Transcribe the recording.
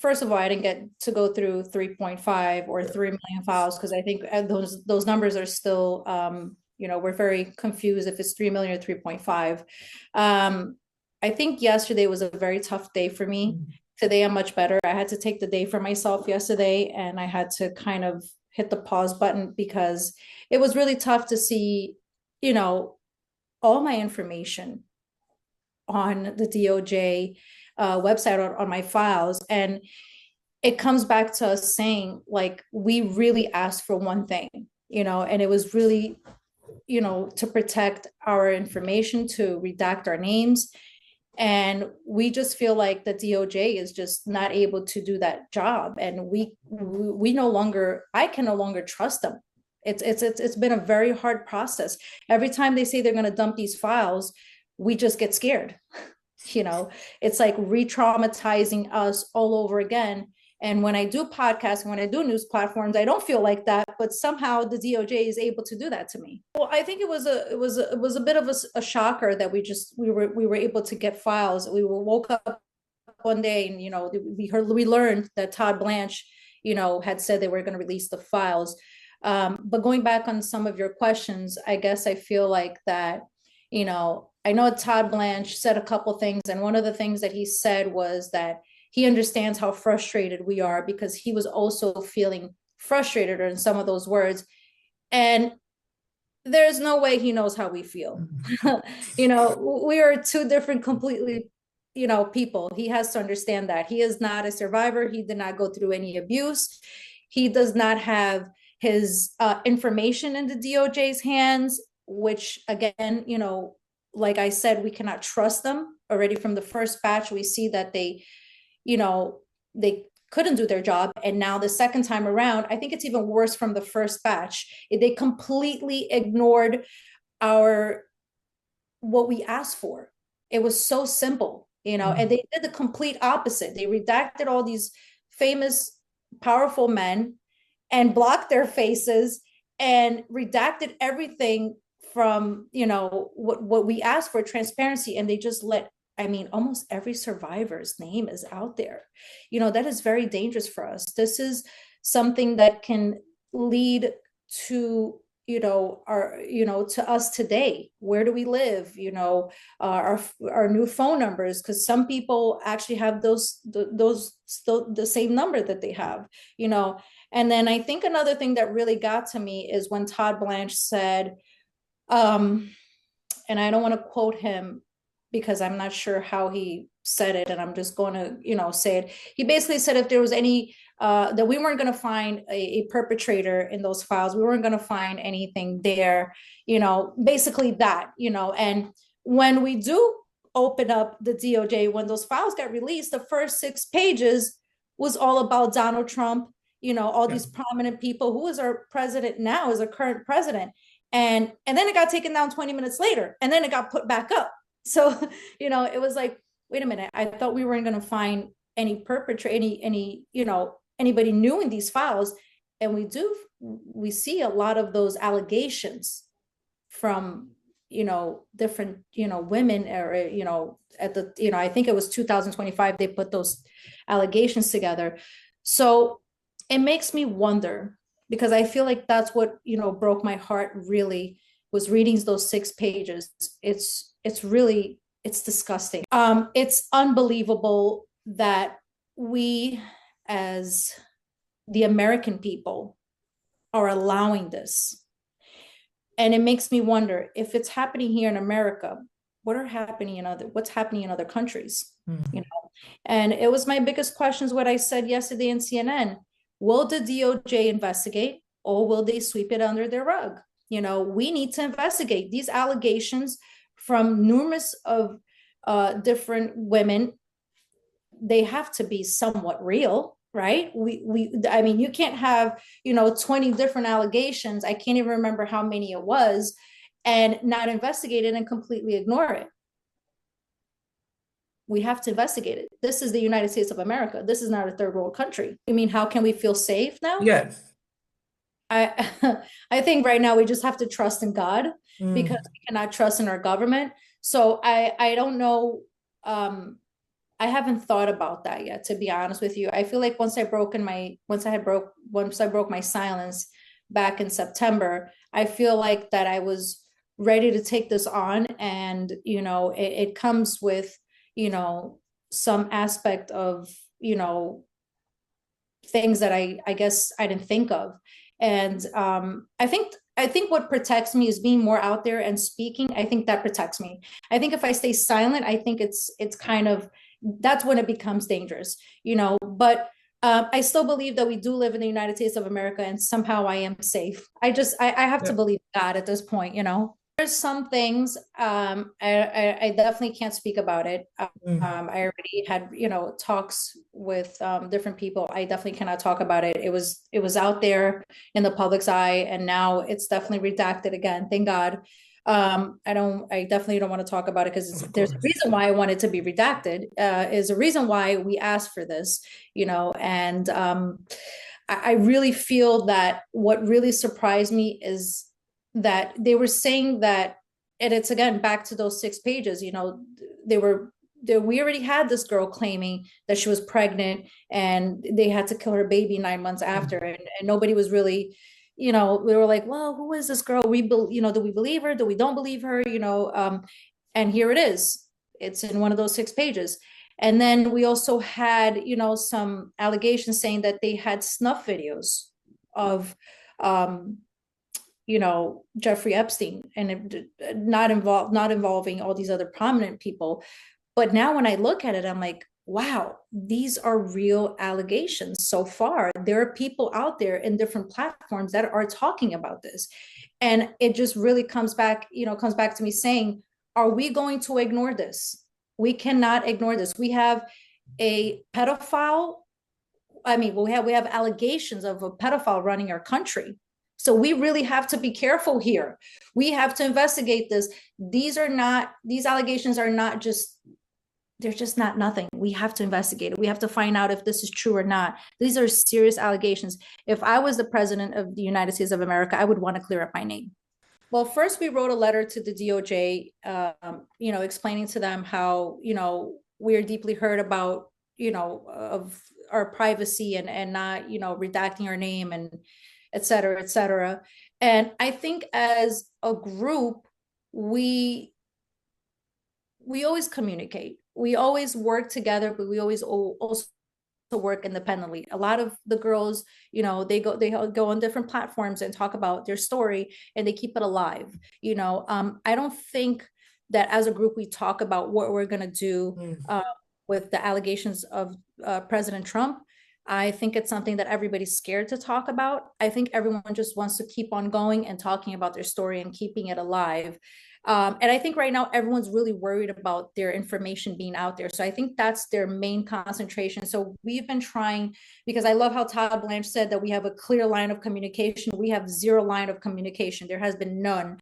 first of all, I didn't get to go through 3.5 or 3 million files, because I think those numbers are still, we're very confused if it's 3 million or 3.5. I think yesterday was a very tough day for me. Today I'm much better. I had to take the day for myself yesterday, and I had to kind of hit the pause button, because it was really tough to see, all my information on the DOJ website on my files. And it comes back to us saying, like, we really asked for one thing, and it was really, to protect our information, to redact our names. And we just feel like the DOJ is just not able to do that job. And I can no longer trust them. It's been a very hard process. Every time they say they're going to dump these files, we just get scared. It's like re-traumatizing us all over again. And when I do podcasts and when I do news platforms, I don't feel like that, but somehow the DOJ is able to do that to me. Well, I think it was a bit of a shocker that we were able to get files. We woke up one day and we learned that Todd Blanche had said they were going to release the files. But going back on some of your questions, I guess I feel like that, I know Todd Blanche said a couple things, and one of the things that he said was that he understands how frustrated we are, because he was also feeling frustrated in some of those words. And there's no way he knows how we feel. We are two different completely, people. He has to understand that. He is not a survivor. He did not go through any abuse. He does not have his information in the DOJ's hands, which again, like I said, we cannot trust them. Already from the first batch, we see that they couldn't do their job. And now the second time around, I think it's even worse from the first batch. They completely ignored what we asked for. It was so simple, and they did the complete opposite. They redacted all these famous, powerful men and blocked their faces and redacted everything from, what we asked for, transparency. And they just almost every survivor's name is out there. That is very dangerous for us. This is something that can lead to, to us today. Where do we live? Our new phone numbers, because some people actually have those still the same number that they have, And then I think another thing that really got to me is when Todd Blanche said, and I don't want to quote him because I'm not sure how he said it, and I'm just going to, say it. He basically said if there was any, that we weren't going to find a perpetrator in those files, we weren't going to find anything there, basically that, and when we do open up the DOJ, when those files got released, the first 6 pages was all about Donald Trump, all these prominent people. Who is our president now, is a current president. And then it got taken down 20 minutes later, and then it got put back up. So, it was like, wait a minute, I thought we weren't going to find any perpetrator, anybody new in these files. And we see a lot of those allegations from, different, women, or, at the, I think it was 2025, they put those allegations together. So it makes me wonder, because I feel like that's what, broke my heart really, was reading those 6 pages. It's disgusting. It's unbelievable that we, as the American people, are allowing this. And it makes me wonder, if it's happening here in America, what's happening in other countries? And it was my biggest questions, what I said yesterday in CNN. Will the DOJ investigate, or will they sweep it under their rug? We need to investigate these allegations from numerous of different women. They have to be somewhat real, right? You can't have, 20 different allegations. I can't even remember how many it was, and not investigate it and completely ignore it. We have to investigate it. This is the United States of America. This is not a third world country. How can we feel safe now? Yes. I think right now we just have to trust in God, because we cannot trust in our government. So I don't know I haven't thought about that yet, to be honest with you. I feel like once I broke my silence back in September, I feel like that I was ready to take this on. And, it comes with, some aspect of, things that I guess I didn't think of. And I think what protects me is being more out there and speaking. I think that protects me. I think if I stay silent, I think it's kind of, that's when it becomes dangerous, but I still believe that we do live in the United States of America, and somehow I am safe. I have to believe God at this point. There's some things I definitely can't speak about it. I already had talks with different people. I definitely cannot talk about it. It was out there in the public's eye, and now it's definitely redacted again. Thank God. I definitely don't want to talk about it, because there's a reason why I want it to be redacted. Is a reason why we asked for this, and I really feel that what really surprised me is that they were saying that, and it's again back to those 6 pages, we already had this girl claiming that she was pregnant and they had to kill her baby 9 months after, and nobody was really, we were like, well, who is this girl? Do we believe her? Do we don't believe her? And here it is. It's in one of those 6 pages. And then we also had, some allegations saying that they had snuff videos of, Jeffrey Epstein, and not involving all these other prominent people. But now when I look at it, I'm like, wow, these are real allegations so far. There are people out there in different platforms that are talking about this. And it just really comes back to me saying, are we going to ignore this? We cannot ignore this. We have a pedophile. I mean, we have allegations of a pedophile running our country. So we really have to be careful here. We have to investigate this. These allegations are not just, they're just not nothing. We have to investigate it. We have to find out if this is true or not. These are serious allegations. If I was the president of the United States of America, I would want to clear up my name. Well, first we wrote a letter to the DOJ, explaining to them how, we are deeply hurt about, of our privacy and not, redacting our name and et cetera, et cetera. And I think as a group, we always communicate. We always work together, but we always also work independently. A lot of the girls, they go on different platforms and talk about their story, and they keep it alive. I don't think that as a group we talk about what we're going to do with the allegations of President Trump. I think it's something that everybody's scared to talk about. I think everyone just wants to keep on going and talking about their story and keeping it alive. And I think right now everyone's really worried about their information being out there. So I think that's their main concentration. So we've been trying, because I love how Todd Blanche said that we have a clear line of communication. We have 0 line of communication. There has been none.